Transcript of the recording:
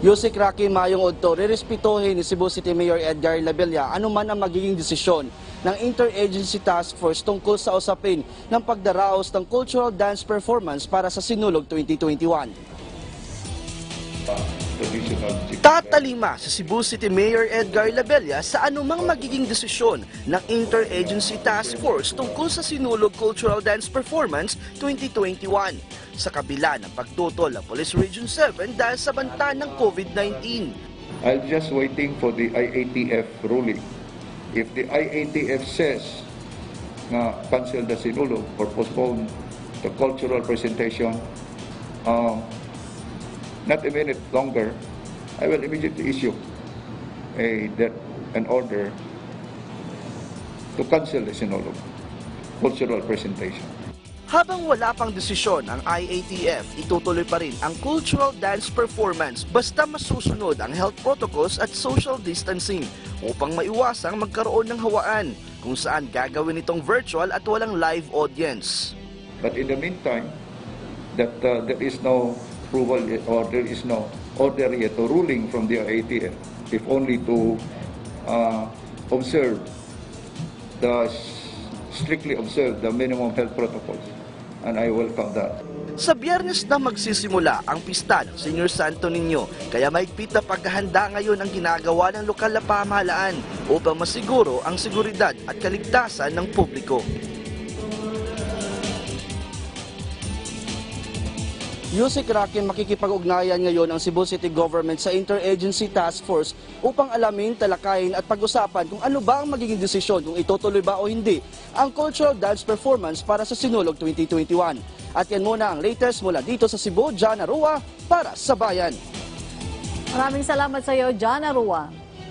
Yusek Rocky mayong udto, rerespetohin ni Cebu City Mayor Edgar Labella anuman ang magiging desisyon ng Interagency Task Force tungkol sa usapin ng pagdaraos ng cultural dance performance para sa Sinulog 2021. Tatalima sa Cebu City Mayor Edgar Labella sa anumang magiging desisyon ng Interagency Task Force tungkol sa Sinulog Cultural Dance Performance 2021 sa kabila ng pagtutol ng Police Region 7 dahil sa banta ng COVID-19. I'm just waiting for the IATF ruling. If the IATF says na cancel the Sinulog or postpone the cultural presentation, not a minute longer, I will immediately issue an order to cancel the Sinulog cultural presentation. Habang wala pang desisyon ang IATF, itutuloy pa rin ang cultural dance performance basta masusunod ang health protocols at social distancing upang maiwasang magkaroon ng hawaan kung saan gagawin itong virtual at walang live audience. But in the meantime, that there is no approval yet, or there is no order yet or ruling from the IATF, if only to strictly observe the minimum health protocols. And I welcome that. Sa Biyernes na magsisimula ang pista ng Senior Santo Niño, kaya mahigpit na paghahanda ngayon ang ginagawa ng lokal na pamahalaan upang masiguro ang seguridad at kaligtasan ng publiko. Yusek Rocky, makikipag-ugnayan ngayon ang Cebu City Government sa Interagency Task Force upang alamin, talakayin at pag-usapan kung ano ba ang magiging desisyon kung itutuloy ba o hindi ang cultural dance performance para sa Sinulog 2021. At yan muna ang latest mula dito sa Cebu. Jana Rua para sa Bayan. Maraming salamat sa iyo, Jana Rua.